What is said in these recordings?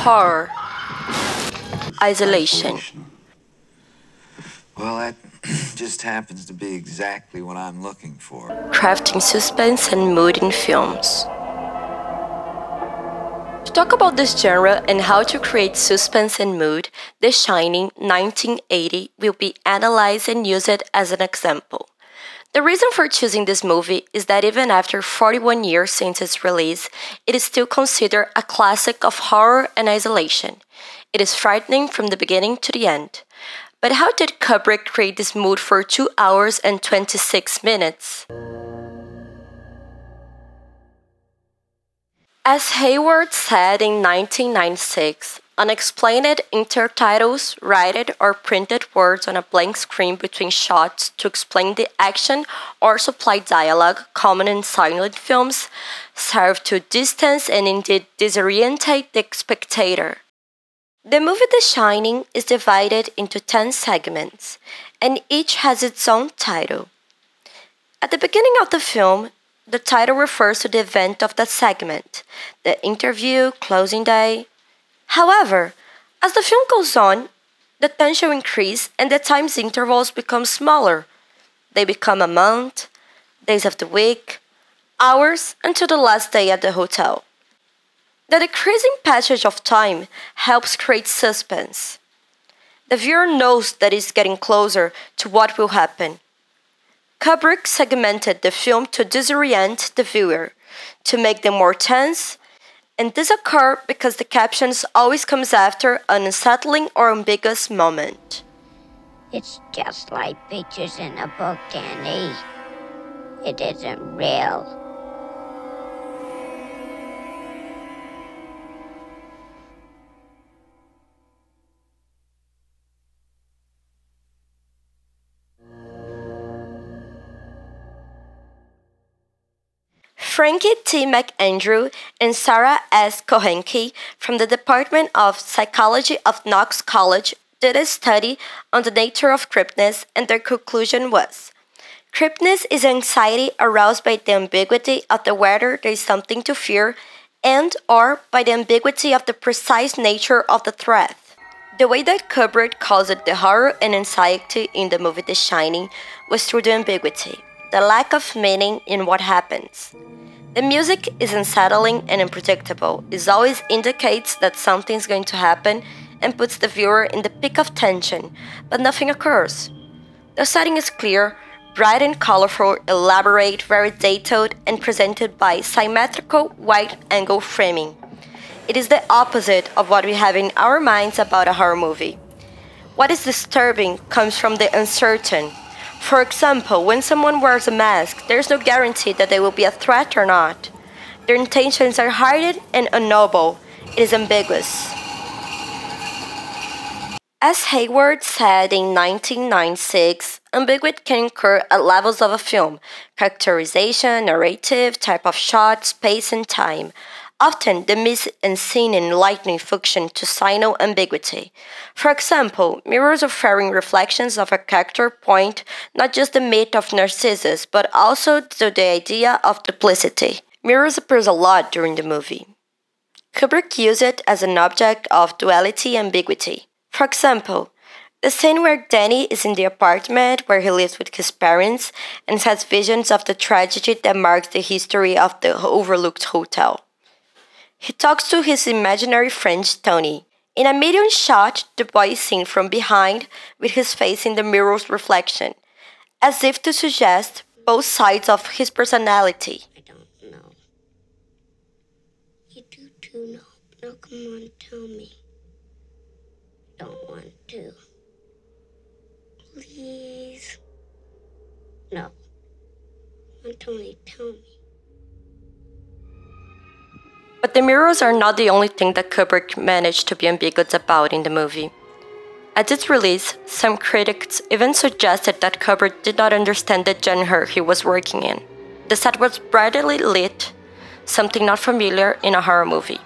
Horror. Isolation. Well, that just happens to be exactly what I'm looking for. Crafting suspense and mood in films. To talk about this genre and how to create suspense and mood, The Shining 1980 will be analyzed and used as an example. The reason for choosing this movie is that even after 41 years since its release, it is still considered a classic of horror and isolation. It is frightening from the beginning to the end. But how did Kubrick create this mood for 2 hours and 26 minutes? As Hayward said in 1996, unexplained intertitles, written or printed words on a blank screen between shots to explain the action or supply dialogue, common in silent films, serve to distance and indeed disorientate the spectator. The movie The Shining is divided into 10 segments, and each has its own title. At the beginning of the film, the title refers to the event of that segment, the interview, closing day. However, as the film goes on, the tension increases and the time intervals become smaller. They become a month, days of the week, hours until the last day at the hotel. The decreasing passage of time helps create suspense. The viewer knows that it's getting closer to what will happen. Kubrick segmented the film to disorient the viewer, to make them more tense, and this occurs because the captions always comes after an unsettling or ambiguous moment. It's just like pictures in a book, Danny. It isn't real. Frankie T. McAndrew and Sarah S. Kohenke from the Department of Psychology of Knox College did a study on the nature of creepiness, and their conclusion was: creepiness is anxiety aroused by the ambiguity of the whether there is something to fear and or by the ambiguity of the precise nature of the threat. The way that Kubrick caused the horror and anxiety in the movie The Shining was through the ambiguity, the lack of meaning in what happens. The music is unsettling and unpredictable. It always indicates that something is going to happen and puts the viewer in the peak of tension, but nothing occurs. The setting is clear, bright and colorful, elaborate, very detailed, and presented by symmetrical wide-angle framing. It is the opposite of what we have in our minds about a horror movie. What is disturbing comes from the uncertain. For example, when someone wears a mask, there's no guarantee that they will be a threat or not. Their intentions are hidden and unknowable. It is ambiguous. As Hayward said in 1996, ambiguity can occur at levels of a film: characterization, narrative, type of shot, space, and time. Often, the mise-en-scene and lighting function to signal ambiguity. For example, mirrors offering reflections of a character point not just the myth of Narcissus, but also to the idea of duplicity. Mirrors appears a lot during the movie. Kubrick used it as an object of duality and ambiguity. For example, the scene where Danny is in the apartment where he lives with his parents and has visions of the tragedy that marks the history of the overlooked hotel. He talks to his imaginary friend Tony. In a medium shot, the boy is seen from behind with his face in the mirror's reflection, as if to suggest both sides of his personality. I don't know. You do too know. Now come on, tell me. Don't want to. Please. No. Tony, tell me. But the mirrors are not the only thing that Kubrick managed to be ambiguous about in the movie. At its release, some critics even suggested that Kubrick did not understand the genre he was working in. The set was brightly lit, something not familiar in a horror movie.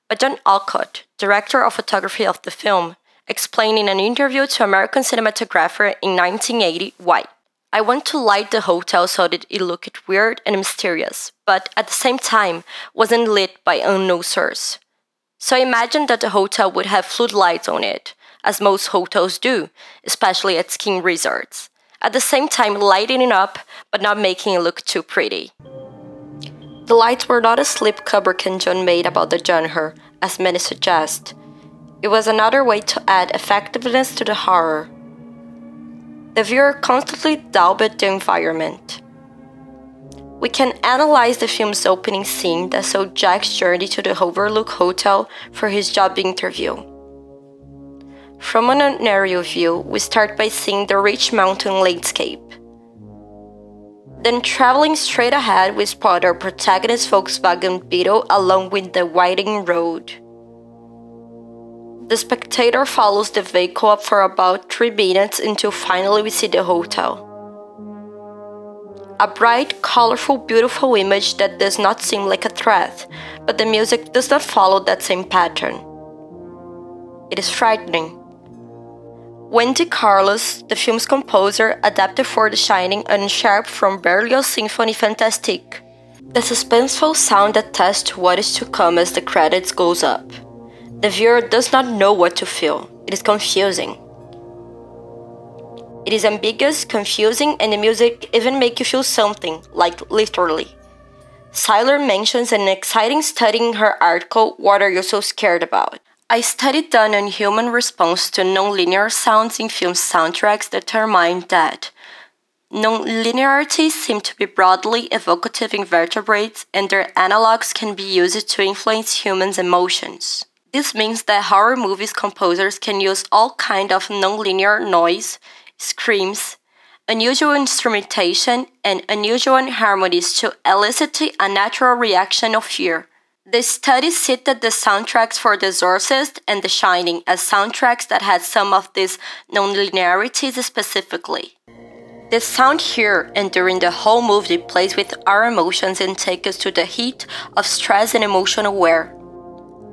But John Alcott, director of photography of the film, explained in an interview to American Cinematographer in 1980 why. I want to light the hotel so that it looked weird and mysterious, but at the same time wasn't lit by unknown source. So imagine that the hotel would have floodlights on it, as most hotels do, especially at skiing resorts, at the same time lighting it up but not making it look too pretty. The lights were not a slip Kubrick and John made about the genre, as many suggest. It was another way to add effectiveness to the horror. The viewer constantly daubed the environment. We can analyze the film's opening scene that saw Jack's journey to the Overlook Hotel for his job interview. From an aerial view, we start by seeing the rich mountain landscape. Then traveling straight ahead, we spot our protagonist's Volkswagen Beetle along with the winding road. The spectator follows the vehicle up for about 3 minutes until finally we see the hotel. A bright, colorful, beautiful image that does not seem like a threat, but the music does not follow that same pattern. It is frightening. Wendy Carlos, the film's composer, adapted for The Shining an sharp from Berlioz' Symphonie Fantastique. The suspenseful sound attests to what is to come as the credits goes up. The viewer does not know what to feel. It is confusing. It is ambiguous, confusing, and the music even makes you feel something, like literally. Seiler mentions an exciting study in her article, What Are You So Scared About? A study done on human response to nonlinear sounds in film soundtracks determined that nonlinearities seem to be broadly evocative in vertebrates, and their analogs can be used to influence humans' emotions. This means that horror movies composers can use all kinds of nonlinear noise, screams, unusual instrumentation, and unusual harmonies to elicit a natural reaction of fear. The study cited the soundtracks for The Exorcist and The Shining as soundtracks that had some of these nonlinearities specifically. The sound here and during the whole movie plays with our emotions and takes us to the heat of stress and emotional wear.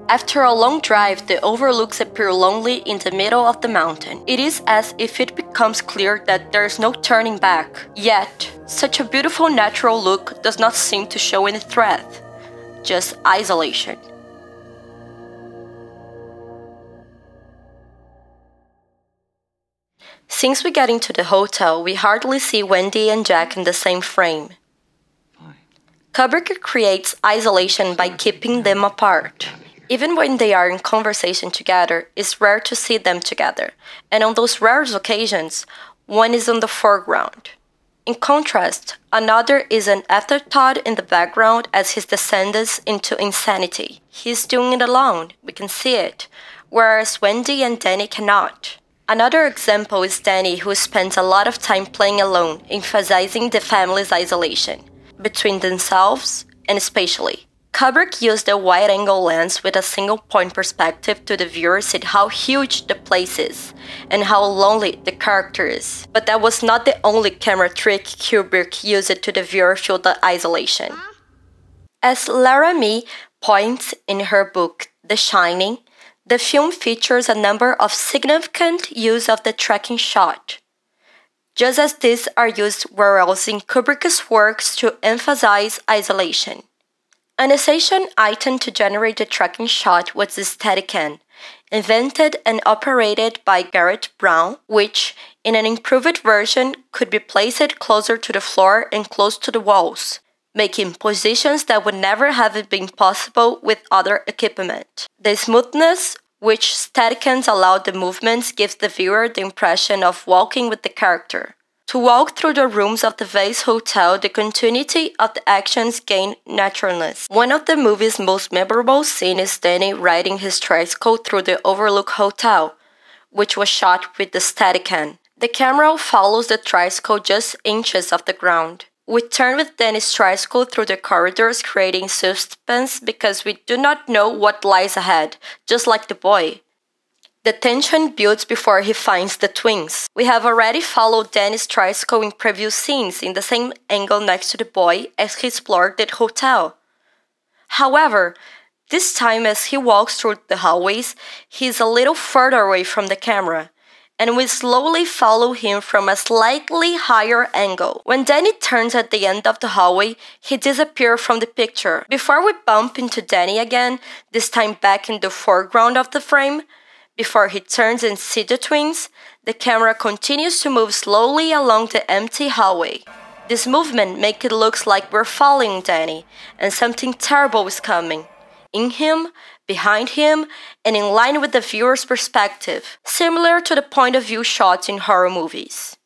After a long drive, the overlooks appear lonely in the middle of the mountain. It is as if it becomes clear that there is no turning back. Yet, such a beautiful natural look does not seem to show any threat. Just isolation. Since we get into the hotel, we hardly see Wendy and Jack in the same frame. Kubrick creates isolation by keeping them apart. Even when they are in conversation together, it's rare to see them together, and on those rare occasions, one is on the foreground. In contrast, another is an afterthought in the background as he descends into insanity. He's doing it alone, we can see it, whereas Wendy and Danny cannot. Another example is Danny, who spends a lot of time playing alone, emphasizing the family's isolation, between themselves and spatially. Kubrick used a wide-angle lens with a single-point perspective to the viewer see how huge the place is and how lonely the character is. But that was not the only camera trick Kubrick used to the viewer feel the isolation. As Lara Mee points in her book The Shining, the film features a number of significant use of the tracking shot, just as these are used where else in Kubrick's works to emphasize isolation. An essential item to generate the tracking shot was the Steadicam, invented and operated by Garrett Brown, which, in an improved version, could be placed closer to the floor and close to the walls, making positions that would never have been possible with other equipment. The smoothness which Steadicams allowed the movements gives the viewer the impression of walking with the character. To walk through the rooms of the Vase Hotel, the continuity of the actions gain naturalness. One of the movie's most memorable scenes is Danny riding his tricycle through the Overlook Hotel, which was shot with the Steadicam. The camera follows the tricycle just inches off the ground. We turn with Danny's tricycle through the corridors, creating suspense because we do not know what lies ahead, just like the boy. The tension builds before he finds the twins. We have already followed Danny's tricycle in previous scenes in the same angle next to the boy as he explored the hotel. However, this time as he walks through the hallways, he is a little further away from the camera, and we slowly follow him from a slightly higher angle. When Danny turns at the end of the hallway, he disappears from the picture. Before we bump into Danny again, this time back in the foreground of the frame, before he turns and sees the twins, the camera continues to move slowly along the empty hallway. This movement makes it look like we're following Danny, and something terrible is coming. In him, behind him, and in line with the viewer's perspective, similar to the point of view shots in horror movies.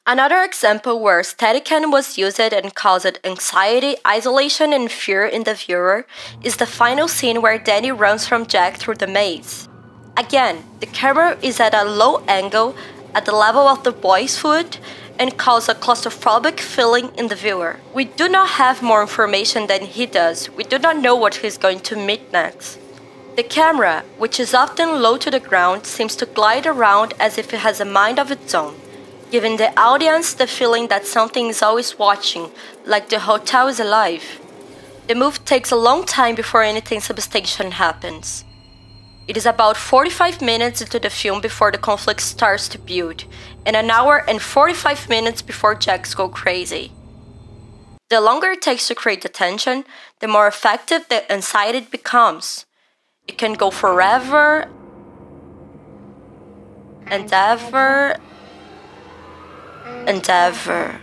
Another example where Steadicam was used and caused anxiety, isolation, and fear in the viewer is the final scene where Danny runs from Jack through the maze. Again, the camera is at a low angle at the level of the boy's foot and causes a claustrophobic feeling in the viewer. We do not have more information than he does. We do not know what he's going to meet next. The camera, which is often low to the ground, seems to glide around as if it has a mind of its own, giving the audience the feeling that something is always watching, like the hotel is alive. The move takes a long time before anything substantial happens. It is about 45 minutes into the film before the conflict starts to build, and an hour and 45 minutes before Jax goes crazy. The longer it takes to create the tension, the more effective the anxiety becomes. It can go forever and ever and ever.